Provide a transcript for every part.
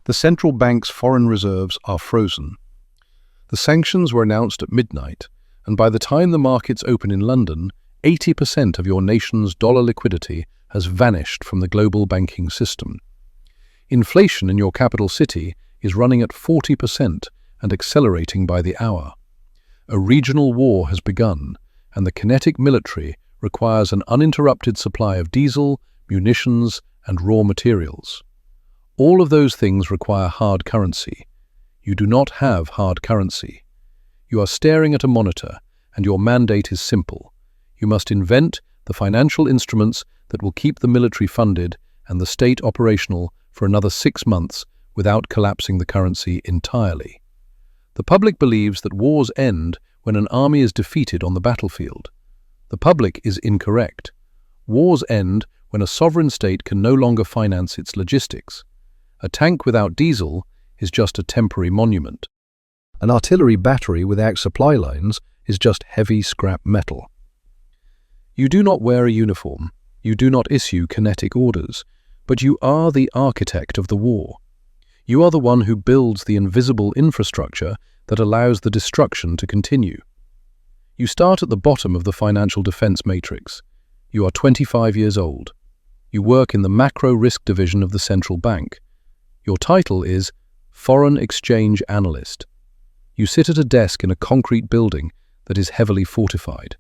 The central bank's foreign reserves are frozen. The sanctions were announced at midnight, and by the time the markets open in London, 80% of your nation's dollar liquidity has vanished from the global banking system. Inflation in your capital city is running at 40% and accelerating by the hour. A regional war has begun, and the kinetic military requires an uninterrupted supply of diesel, munitions, and raw materials. All of those things require hard currency. You do not have hard currency. You are staring at a monitor, and your mandate is simple. You must invent the financial instruments that will keep the military funded and the state operational for another 6 months without collapsing the currency entirely. The public believes that wars end when an army is defeated on the battlefield. The public is incorrect. Wars end when a sovereign state can no longer finance its logistics. A tank without diesel is just a temporary monument. An artillery battery without supply lines is just heavy scrap metal. You do not wear a uniform, you do not issue kinetic orders, but you are the architect of the war. You are the one who builds the invisible infrastructure that allows the destruction to continue. You start at the bottom of the financial defense matrix. You are 25 years old. You work in the macro risk division of the central bank. Your title is Foreign Exchange Analyst. You sit at a desk in a concrete building that is heavily fortified.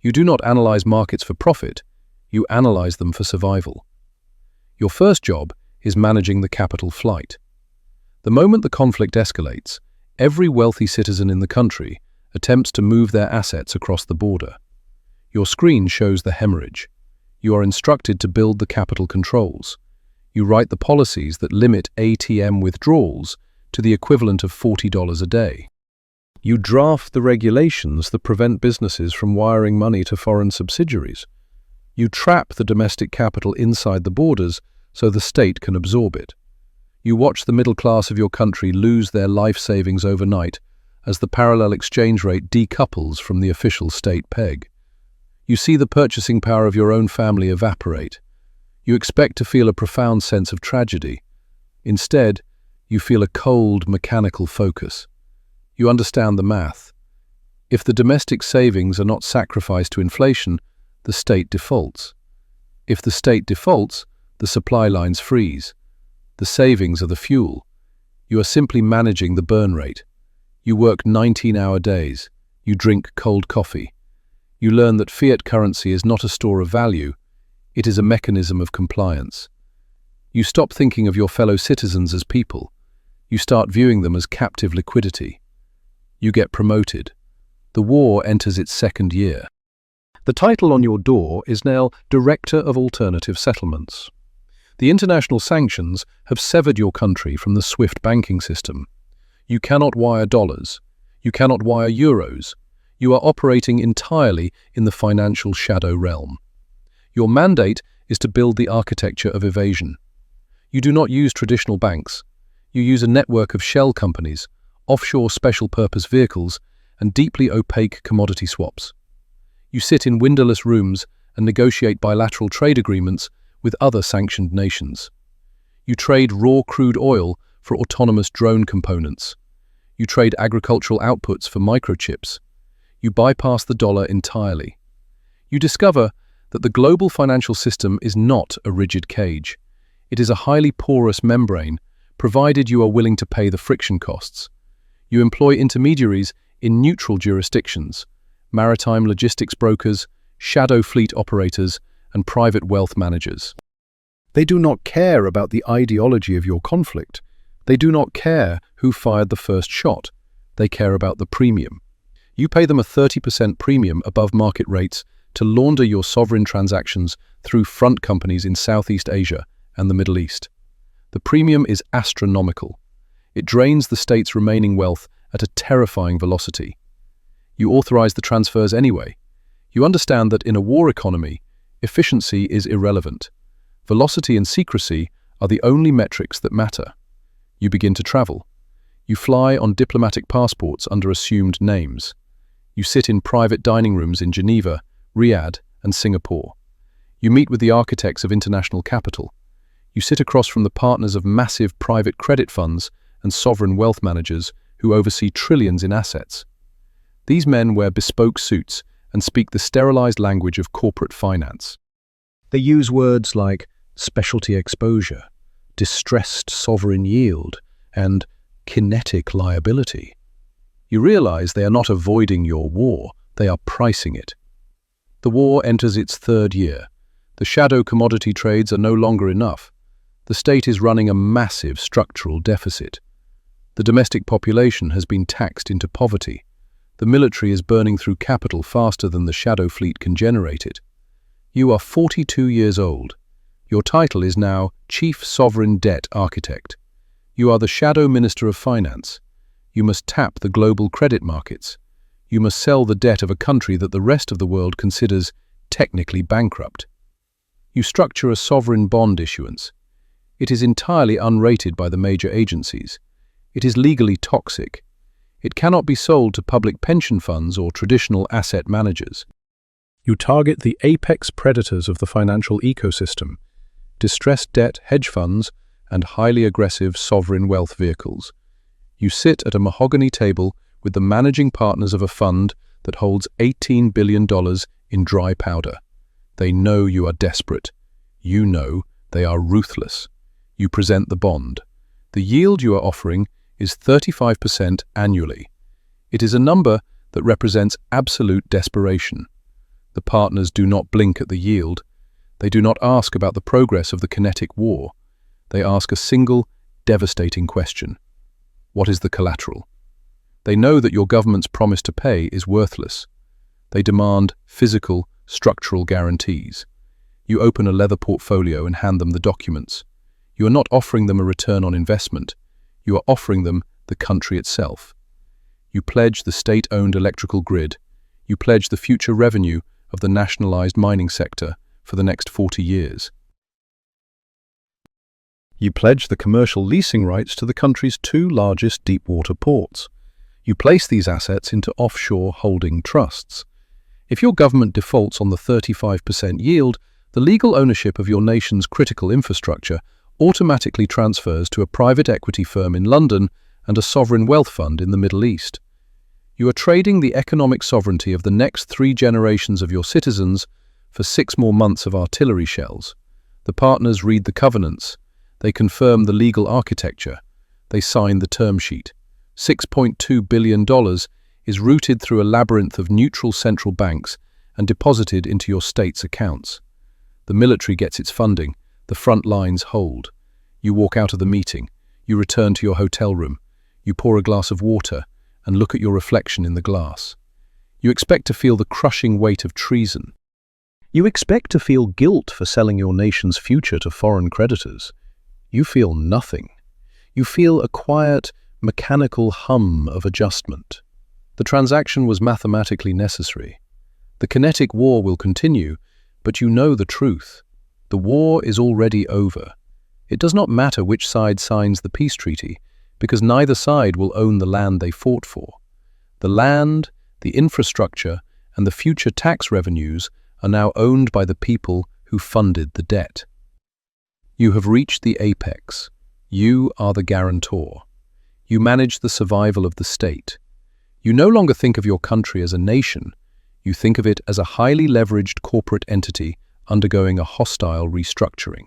You do not analyze markets for profit, you analyze them for survival. Your first job is managing the capital flight. The moment the conflict escalates, every wealthy citizen in the country attempts to move their assets across the border. Your screen shows the hemorrhage. You are instructed to build the capital controls. You write the policies that limit ATM withdrawals to the equivalent of $40 a day. You draft the regulations that prevent businesses from wiring money to foreign subsidiaries. You trap the domestic capital inside the borders so the state can absorb it. You watch the middle class of your country lose their life savings overnight as the parallel exchange rate decouples from the official state peg. You see the purchasing power of your own family evaporate. You expect to feel a profound sense of tragedy. Instead, you feel a cold, mechanical focus. You understand the math. If the domestic savings are not sacrificed to inflation, the state defaults. If the state defaults, the supply lines freeze. The savings are the fuel. You are simply managing the burn rate. You work 19-hour days. You drink cold coffee. You learn that fiat currency is not a store of value. It is a mechanism of compliance. You stop thinking of your fellow citizens as people. You start viewing them as captive liquidity. You get promoted. The war enters its second year. The title on your door is now Director of Alternative Settlements. The international sanctions have severed your country from the SWIFT banking system. You cannot wire dollars. You cannot wire euros. You are operating entirely in the financial shadow realm. Your mandate is to build the architecture of evasion. You do not use traditional banks. You use a network of shell companies, offshore special-purpose vehicles, and deeply opaque commodity swaps. You sit in windowless rooms and negotiate bilateral trade agreements with other sanctioned nations. You trade raw crude oil for autonomous drone components. You trade agricultural outputs for microchips. You bypass the dollar entirely. You discover that the global financial system is not a rigid cage. It is a highly porous membrane, provided you are willing to pay the friction costs. You employ intermediaries in neutral jurisdictions, maritime logistics brokers, shadow fleet operators, and private wealth managers. They do not care about the ideology of your conflict. They do not care who fired the first shot. They care about the premium. You pay them a 30% premium above market rates to launder your sovereign transactions through front companies in Southeast Asia and the Middle East. The premium is astronomical. It drains the state's remaining wealth at a terrifying velocity. You authorize the transfers anyway. You understand that in a war economy, efficiency is irrelevant. Velocity and secrecy are the only metrics that matter. You begin to travel. You fly on diplomatic passports under assumed names. You sit in private dining rooms in Geneva, Riyadh, and Singapore. You meet with the architects of international capital. You sit across from the partners of massive private credit funds and sovereign wealth managers who oversee trillions in assets. These men wear bespoke suits and speak the sterilized language of corporate finance. They use words like specialty exposure, distressed sovereign yield, and kinetic liability. You realize they are not avoiding your war, they are pricing it. The war enters its third year. The shadow commodity trades are no longer enough. The state is running a massive structural deficit. The domestic population has been taxed into poverty. The military is burning through capital faster than the shadow fleet can generate it. You are 42 years old. Your title is now Chief Sovereign Debt Architect. You are the shadow Minister of Finance. You must tap the global credit markets. You must sell the debt of a country that the rest of the world considers technically bankrupt. You structure a sovereign bond issuance. It is entirely unrated by the major agencies. It is legally toxic. It cannot be sold to public pension funds or traditional asset managers. You target the apex predators of the financial ecosystem, distressed debt hedge funds and highly aggressive sovereign wealth vehicles. You sit at a mahogany table with the managing partners of a fund that holds $18 billion in dry powder. They know you are desperate. You know they are ruthless. You present the bond. The yield you are offering is 35% annually. It is a number that represents absolute desperation. The partners do not blink at the yield. They do not ask about the progress of the kinetic war. They ask a single, devastating question. What is the collateral? They know that your government's promise to pay is worthless. They demand physical, structural guarantees. You open a leather portfolio and hand them the documents. You are not offering them a return on investment. You are offering them the country itself. You pledge the state-owned electrical grid. You pledge the future revenue of the nationalized mining sector for the next 40 years. You pledge the commercial leasing rights to the country's two largest deep-water ports. You place these assets into offshore holding trusts. If your government defaults on the 35% yield, the legal ownership of your nation's critical infrastructure automatically transfers to a private equity firm in London and a sovereign wealth fund in the Middle East. You are trading the economic sovereignty of the next 3 generations of your citizens for 6 more months of artillery shells. The partners read the covenants. They confirm the legal architecture. They sign the term sheet. $6.2 billion is routed through a labyrinth of neutral central banks and deposited into your state's accounts. The military gets its funding. The front lines hold. You walk out of the meeting. You return to your hotel room. You pour a glass of water and look at your reflection in the glass. You expect to feel the crushing weight of treason. You expect to feel guilt for selling your nation's future to foreign creditors. You feel nothing. You feel a quiet, mechanical hum of adjustment. The transaction was mathematically necessary. The kinetic war will continue, but you know the truth. The war is already over. It does not matter which side signs the peace treaty, because neither side will own the land they fought for. The land, the infrastructure, and the future tax revenues are now owned by the people who funded the debt. You have reached the apex. You are the guarantor. You manage the survival of the state. You no longer think of your country as a nation. You think of it as a highly leveraged corporate entity undergoing a hostile restructuring.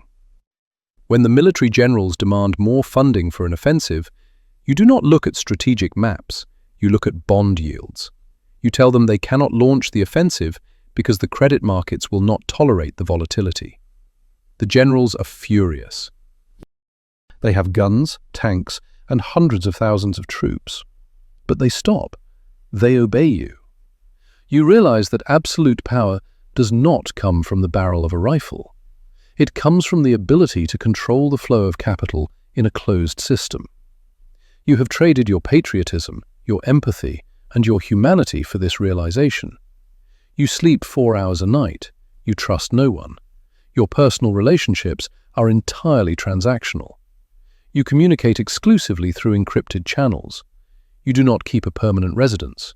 When the military generals demand more funding for an offensive, you do not look at strategic maps, you look at bond yields. You tell them they cannot launch the offensive because the credit markets will not tolerate the volatility. The generals are furious. They have guns, tanks, and hundreds of thousands of troops. But they stop. They obey you. You realize that absolute power does not come from the barrel of a rifle. It comes from the ability to control the flow of capital in a closed system. You have traded your patriotism, your empathy, and your humanity for this realization. You sleep 4 hours a night. You trust no one. Your personal relationships are entirely transactional. You communicate exclusively through encrypted channels. You do not keep a permanent residence.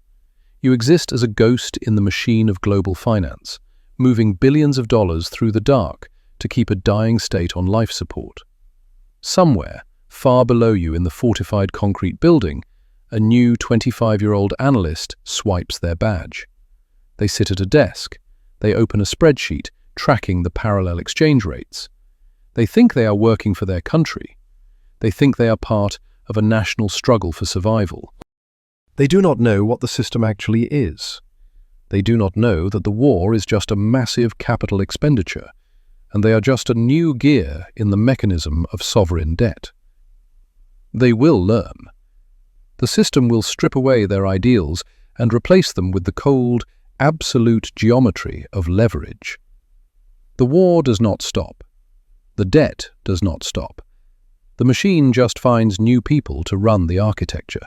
You exist as a ghost in the machine of global finance, moving billions of dollars through the dark to keep a dying state on life support. Somewhere, far below you in the fortified concrete building, a new 25-year-old analyst swipes their badge. They sit at a desk. They open a spreadsheet tracking the parallel exchange rates. They think they are working for their country. They think they are part of a national struggle for survival. They do not know what the system actually is. They do not know that the war is just a massive capital expenditure, and they are just a new gear in the mechanism of sovereign debt. They will learn. The system will strip away their ideals and replace them with the cold, absolute geometry of leverage. The war does not stop. The debt does not stop. The machine just finds new people to run the architecture.